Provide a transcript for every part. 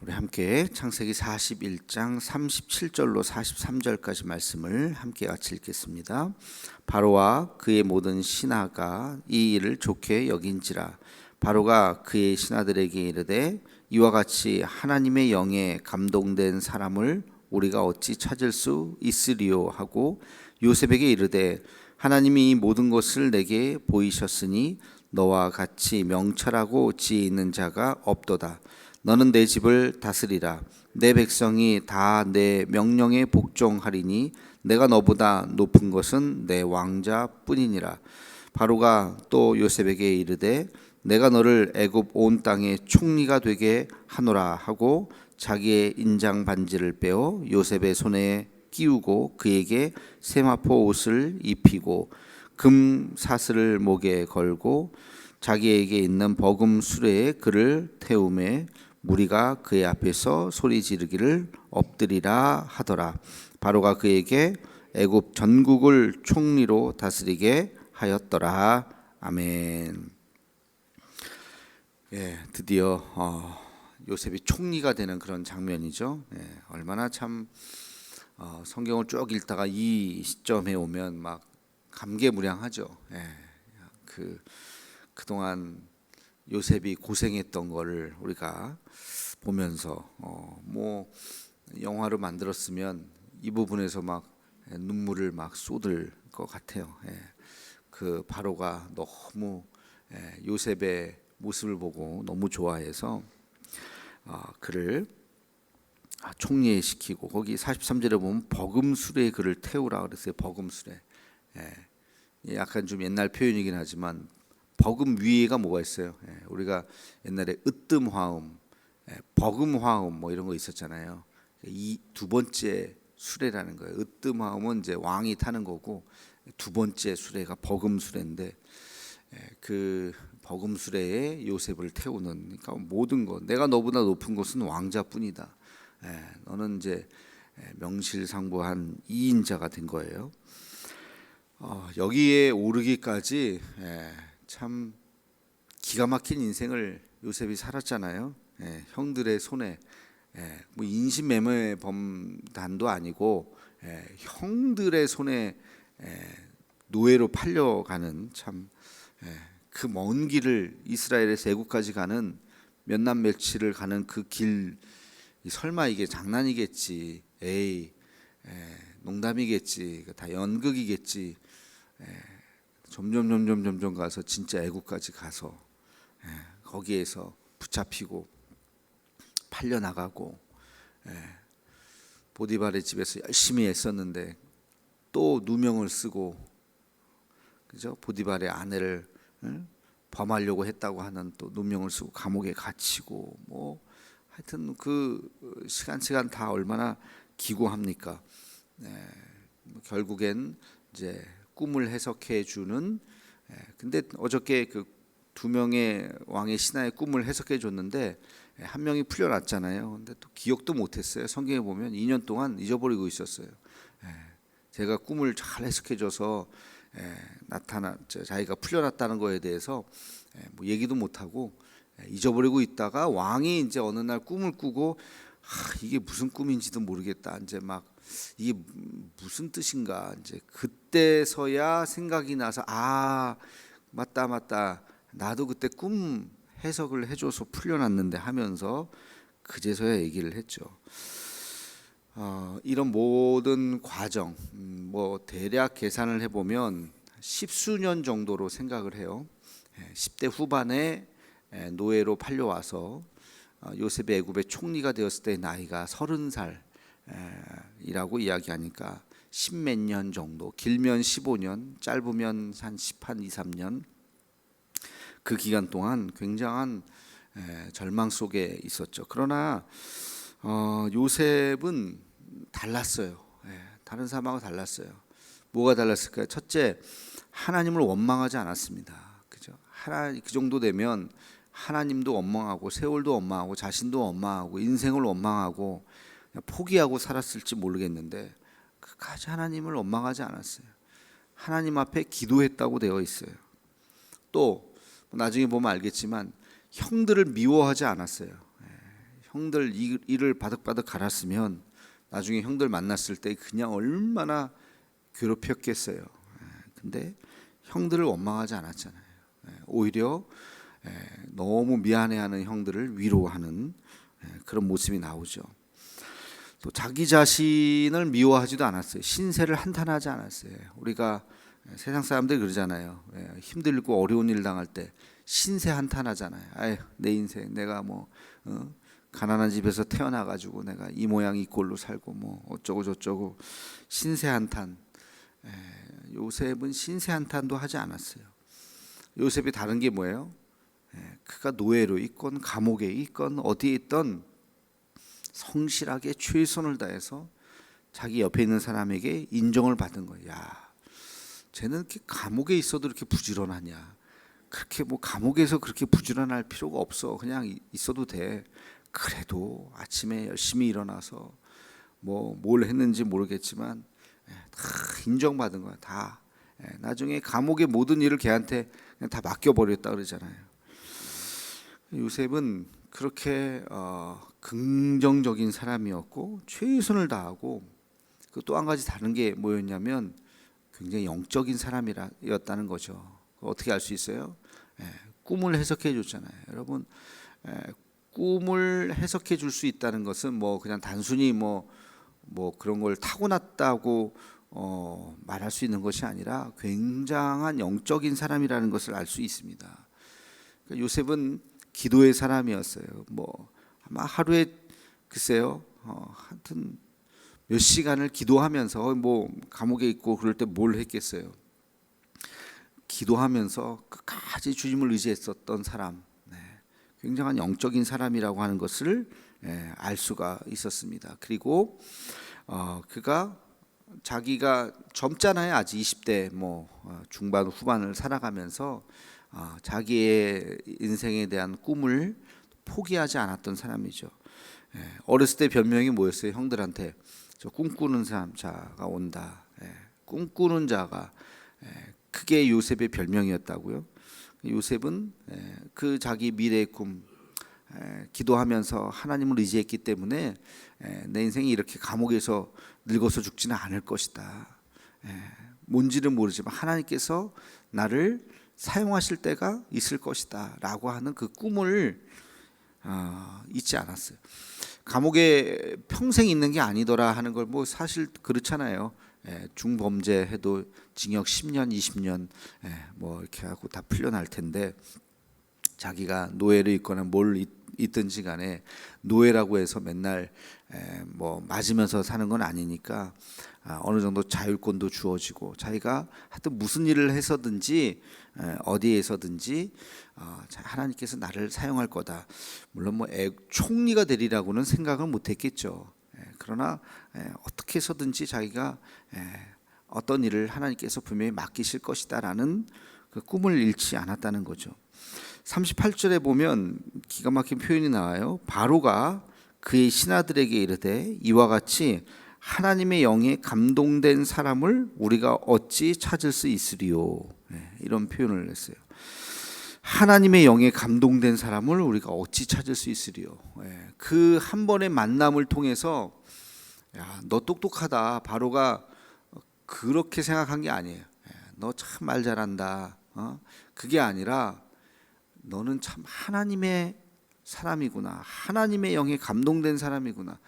우리 함께 창세기 41장 37절로 43절까지 말씀을 함께 같이 읽겠습니다. 바로와 그의 모든 신하가 이 일을 좋게 여긴지라. 바로가 그의 신하들에게 이르되 이와 같이 하나님의 영에 감동된 사람을 우리가 어찌 찾을 수 있으리요 하고 요셉에게 이르되 하나님이 이 모든 것을 내게 보이셨으니 너와 같이 명철하고 지혜 있는 자가 없도다. 너는 내 집을 다스리라. 내 백성이 다 내 명령에 복종하리니 내가 너보다 높은 것은 내 왕자뿐이니라. 바로가 또 요셉에게 이르되 내가 너를 애굽 온 땅의 총리가 되게 하노라 하고 자기의 인장 반지를 빼어 요셉의 손에 끼우고 그에게 세마포 옷을 입히고 금 사슬을 목에 걸고 자기에게 있는 버금 수레에 그를 태우매 무리가 그의 앞에서 소리 지르기를 엎드리라 하더라. 바로가 그에게 애굽 전국을 총리로 다스리게 하였더라. 아멘. 드디어 요셉이 총리가 되는 그런 장면이죠. 얼마나 참 성경을 쭉 읽다가 이 시점에 오면 막 감개무량하죠. 그동안 요셉이 고생했던 거를 우리가 보면서 뭐 영화로 만들었으면 이 부분에서 막 눈물을 막 쏟을 것 같아요. 그 바로가 너무 요셉의 모습을 보고 너무 좋아해서 그를 총리에 시키고 거기 43절에 보면 버금수레에 그를 태우라 그랬어요. 버금수레. 약간 좀 옛날 표현이긴 하지만 버금 위에가 뭐가 있어요? 우리가 옛날에 으뜸화음, 버금화음 뭐 이런 거 있었잖아요. 이 두 번째 수레라는 거예요. 으뜸화음은 이제 왕이 타는 거고 두 번째 수레가 버금수레인데 그 버금수레에 요셉을 태우는, 그러니까 모든 것, 내가 너보다 높은 것은 왕자뿐이다. 너는 이제 명실상부한 2인자가 된 거예요. 여기에 오르기까지 참 기가 막힌 인생을 요셉이 살았잖아요. 형들의 손에 뭐 인신매매 범단도 아니고 형들의 손에 노예로 팔려가는 참 그 먼 길을 이스라엘에서 애국까지 가는 몇 남 며칠을 가는 그 길, 설마 이게 장난이겠지, 농담이겠지, 다 연극이겠지. 점점 가서 진짜 애국까지 가서 거기에서 붙잡히고 팔려 나가고 보디발의 집에서 열심히 애썼는데 또 누명을 쓰고, 그죠? 보디발의 아내를 범하려고 했다고 하는 또 누명을 쓰고 감옥에 갇히고, 뭐 하여튼 그 시간 다 얼마나 기고합니까? 결국엔 이제 꿈을 해석해 주는, 근데 어저께 그 두 명의 왕의 신하의 꿈을 해석해 줬는데 한 명이 풀려났잖아요. 근데 또 기억도 못했어요. 성경에 보면 2년 동안 잊어버리고 있었어요. 제가 꿈을 잘 해석해 줘서 자기가 풀려났다는 거에 대해서 뭐 얘기도 못하고 잊어버리고 있다가 왕이 이제 어느 날 꿈을 꾸고 이게 무슨 꿈인지도 모르겠다, 이제 막 이게 무슨 뜻인가, 이제 그때서야 생각이 나서 맞다 나도 그때 꿈 해석을 해줘서 풀려났는데 하면서 그제서야 얘기를 했죠. 이런 모든 과정, 뭐 대략 계산을 해보면 10수년 정도로 생각을 해요. 10대 후반에 노예로 팔려와서 요셉이 애굽의 총리가 되었을 때 나이가 30살이라고 이야기하니까 10몇 년 정도, 길면 15년, 짧으면 한 2, 3년, 그 기간 동안 굉장한 절망 속에 있었죠. 그러나 요셉은 달랐어요. 다른 사람하고 달랐어요. 뭐가 달랐을까요? 첫째, 하나님을 원망하지 않았습니다. 그죠? 그 정도 되면 하나님도 원망하고 세월도 원망하고 자신도 원망하고 인생을 원망하고 포기하고 살았을지 모르겠는데 끝까지 하나님을 원망하지 않았어요. 하나님 앞에 기도했다고 되어 있어요. 또 나중에 보면 알겠지만 형들을 미워하지 않았어요. 형들 이를 바득바득 갈았으면 나중에 형들 만났을 때 그냥 얼마나 괴롭혔겠어요. 근데 형들을 원망하지 않았잖아요. 오히려 너무 미안해하는 형들을 위로하는 그런 모습이 나오죠. 또 자기 자신을 미워하지도 않았어요. 신세를 한탄하지 않았어요. 우리가 세상 사람들이 그러잖아요. 힘들고 어려운 일 당할 때 신세 한탄하잖아요. 아유, 내 인생 내가 뭐 가난한 집에서 태어나가지고 내가 이 모양 이 꼴로 살고 뭐 어쩌고 저쩌고 신세 한탄. 요셉은 신세 한탄도 하지 않았어요. 요셉이 다른 게 뭐예요? 그가 노예로 있건 감옥에 있건 어디에 있던 성실하게 최선을 다해서 자기 옆에 있는 사람에게 인정을 받은 거예요. 야, 쟤는 이렇게 감옥에 있어도 이렇게 부지런하냐? 그렇게 뭐 감옥에서 그렇게 부지런할 필요가 없어. 그냥 있어도 돼. 그래도 아침에 열심히 일어나서 뭐 뭘 했는지 모르겠지만 다 인정받은 거야. 다. 나중에 감옥의 모든 일을 걔한테 그냥 다 맡겨버렸다 그러잖아요. 요셉은 그렇게 긍정적인 사람이었고 최선을 다하고 그 또 한 가지 다른 게 뭐였냐면 굉장히 영적인 사람이었다는 거죠. 어떻게 알 수 있어요? 꿈을 해석해 줬잖아요. 여러분, 꿈을 해석해 줄 수 있다는 것은 뭐 그냥 단순히 뭐 그런 걸 타고났다고 말할 수 있는 것이 아니라 굉장한 영적인 사람이라는 것을 알 수 있습니다. 그러니까 요셉은 기도의 사람이었어요. 뭐 아마 하루에 글쎄요, 하여튼 몇 시간을 기도하면서 뭐 감옥에 있고 그럴 때 뭘 했겠어요. 기도하면서 끝까지 주님을 의지했었던 사람, 굉장한 영적인 사람이라고 하는 것을 알 수가 있었습니다. 그리고 그가 자기가 젊잖아요. 아직 20대 뭐 중반 후반을 살아가면서 자기의 인생에 대한 꿈을 포기하지 않았던 사람이죠. 어렸을 때 별명이 뭐였어요? 형들한테 저 꿈꾸는 자가 온다. 꿈꾸는 자가 그게 요셉의 별명이었다고요. 요셉은 그 자기 미래의 꿈 기도하면서 하나님을 의지했기 때문에 내 인생이 이렇게 감옥에서 늙어서 죽지는 않을 것이다. 뭔지는 모르지만 하나님께서 나를 사용하실 때가 있을 것이다 라고 하는 그 꿈을 잊지 않았어요. 감옥에 평생 있는 게 아니더라 하는 걸 뭐 사실 그렇잖아요. 중범죄 해도 징역 10년 20년 뭐 이렇게 하고 다 풀려날 텐데 자기가 노예로 있거나 뭘 있든지 간에 노예라고 해서 맨날 뭐 맞으면서 사는 건 아니니까 어느 정도 자율권도 주어지고 자기가 하여튼 무슨 일을 해서든지 어디에서든지 하나님께서 나를 사용할 거다. 물론 뭐 총리가 되리라고는 생각을 못했겠죠. 그러나 어떻게 해서든지 자기가 어떤 일을 하나님께서 분명히 맡기실 것이다라는 그 꿈을 잃지 않았다는 거죠. 38절에 보면 기가 막힌 표현이 나와요. 바로가 그의 신하들에게 이르되 이와 같이 하나님의 영에 감동된 사람을 우리가 어찌 찾을 수 있으리요. 이런 표현을 했어요. 하나님의 영에 감동된 사람을 우리가 어찌 찾을 수 있으리요. 그 한 번의 만남을 통해서 야, 너 똑똑하다. 바로가 그렇게 생각한 게 아니에요. 너 참 말 잘한다. 그게 아니라 너는 참 하나님의 사람이구나. 하나님의 영에 감동된 사람이구나.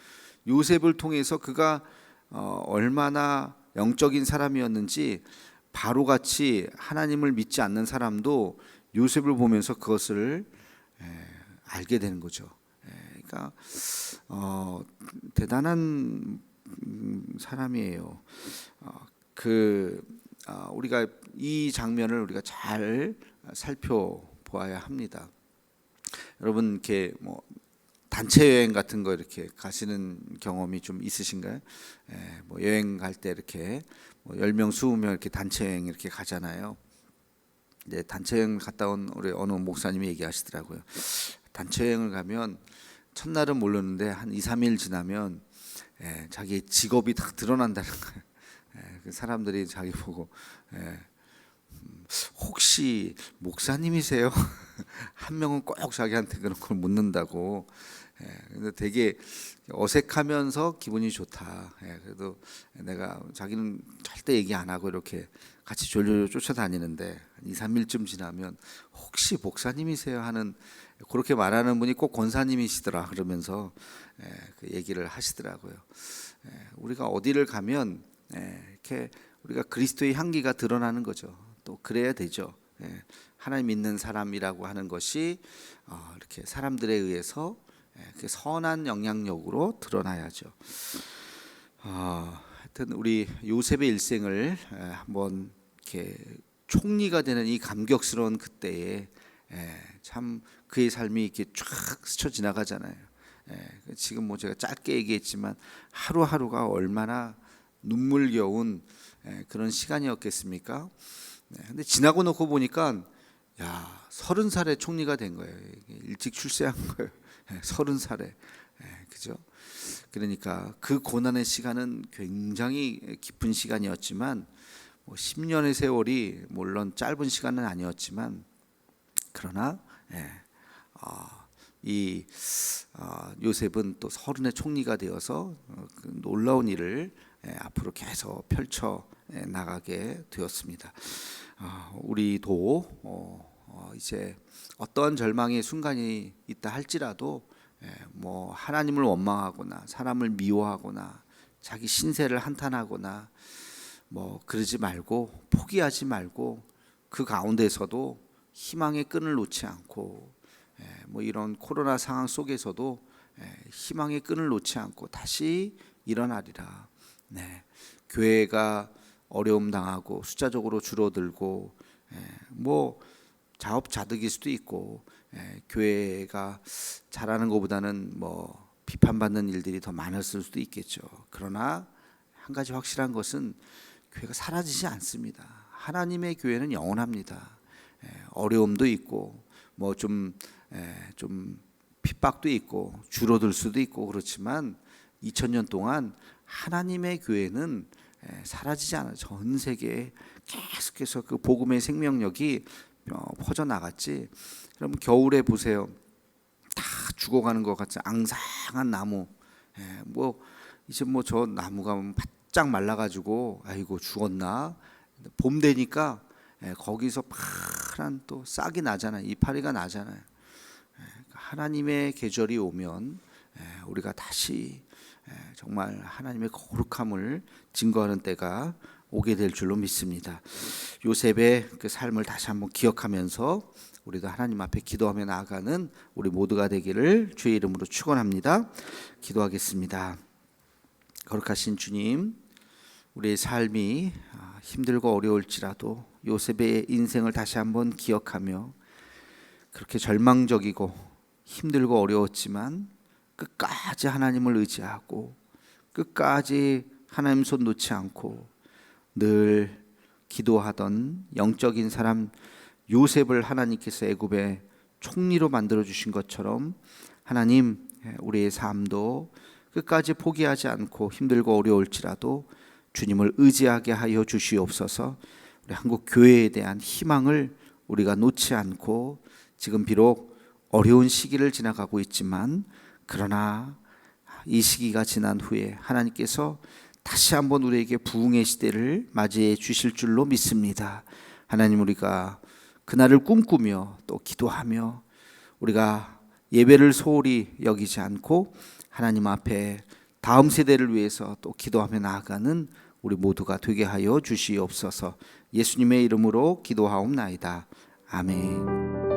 요셉을 통해서 그가 얼마나 영적인 사람이었는지 바로같이 하나님을 믿지 않는 사람도 요셉을 보면서 그것을 알게 되는 거죠. 그러니까 대단한 사람이에요. 우리가 이 장면을 우리가 잘 살펴보아야 합니다. 여러분 이렇게 뭐 단체 여행 같은 거 이렇게 가시는 경험이 좀 있으신가요? 뭐 여행 갈 때 이렇게 뭐 10명, 20명 이렇게 단체 여행 이렇게 가잖아요. 이제 단체 여행 갔다 온 우리 어느 목사님이 얘기하시더라고요. 단체 여행을 가면 첫날은 모르는데 한 2, 3일 지나면 자기의 직업이 다 드러난다는 거예요. 그 사람들이 자기 보고 혹시 목사님이세요? 한 명은 꼭 자기한테 그런 걸 묻는다고. 근데 되게 어색하면서 기분이 좋다. 그래도 내가 자기는 절대 얘기 안 하고 이렇게 같이 졸졸 쫓아다니는데 2, 3일쯤 지나면 혹시 목사님이세요 하는, 그렇게 말하는 분이 꼭 권사님이시더라 그러면서 그 얘기를 하시더라고요. 우리가 어디를 가면 이렇게 우리가 그리스도의 향기가 드러나는 거죠. 또 그래야 되죠. 하나님 믿는 사람이라고 하는 것이 이렇게 사람들에 의해서 선한 영향력으로 드러나야죠. 하여튼 우리 요셉의 일생을 한번 이렇게 총리가 되는 이 감격스러운 그때에 참 그의 삶이 이렇게 쫙 스쳐 지나가잖아요. 지금 뭐 제가 짧게 얘기했지만 하루하루가 얼마나 눈물겨운 그런 시간이었겠습니까? 근데 지나고 놓고 보니까 30살에 총리가 된 거예요. 일찍 출세한 거예요. 30살에. 그죠? 그러니까 그 고난의 시간은 굉장히 깊은 시간이었지만 10년의 세월이 물론 짧은 시간은 아니었지만, 그러나 이 요셉은 또 30의 총리가 되어서 그 놀라운 일을 앞으로 계속 펼쳐 나가게 되었습니다. 우리도 이제 어떠한 절망의 순간이 있다 할지라도 뭐 하나님을 원망하거나 사람을 미워하거나 자기 신세를 한탄하거나 뭐 그러지 말고, 포기하지 말고, 그 가운데서도 희망의 끈을 놓지 않고, 뭐 이런 코로나 상황 속에서도 희망의 끈을 놓지 않고 다시 일어나리라. 교회가 어려움 당하고 숫자적으로 줄어들고 뭐 자업자득일 수도 있고, 교회가 잘하는 것보다는 뭐 비판받는 일들이 더 많았을 수도 있겠죠. 그러나 한 가지 확실한 것은 교회가 사라지지 않습니다. 하나님의 교회는 영원합니다. 어려움도 있고 뭐 좀 핍박도 있고 줄어들 수도 있고 그렇지만 2000년 동안 하나님의 교회는 사라지지 않아요. 전 세계에 계속해서 그 복음의 생명력이 퍼져나갔지. 여러분 겨울에 보세요. 다 죽어가는 것 같이 앙상한 나무. 뭐 이제 뭐 저 나무가 바짝 말라가지고 아이고 죽었나. 봄 되니까 거기서 파란 또 싹이 나잖아요. 이파리가 나잖아요. 하나님의 계절이 오면 우리가 다시 정말 하나님의 거룩함을 증거하는 때가 오게 될 줄로 믿습니다. 요셉의 그 삶을 다시 한번 기억하면서 우리도 하나님 앞에 기도하며 나아가는 우리 모두가 되기를 주의 이름으로 축원합니다. 기도하겠습니다. 거룩하신 주님, 우리의 삶이 힘들고 어려울지라도 요셉의 인생을 다시 한번 기억하며 그렇게 절망적이고 힘들고 어려웠지만 끝까지 하나님을 의지하고 끝까지 하나님 손 놓지 않고 늘 기도하던 영적인 사람 요셉을 하나님께서 애굽의 총리로 만들어 주신 것처럼 하나님, 우리의 삶도 끝까지 포기하지 않고 힘들고 어려울지라도 주님을 의지하게 하여 주시옵소서. 우리 한국 교회에 대한 희망을 우리가 놓지 않고, 지금 비록 어려운 시기를 지나가고 있지만 그러나 이 시기가 지난 후에 하나님께서 다시 한번 우리에게 부흥의 시대를 맞이해 주실 줄로 믿습니다. 하나님, 우리가 그날을 꿈꾸며 또 기도하며 우리가 예배를 소홀히 여기지 않고 하나님 앞에 다음 세대를 위해서 또 기도하며 나아가는 우리 모두가 되게 하여 주시옵소서. 예수님의 이름으로 기도하옵나이다. 아멘.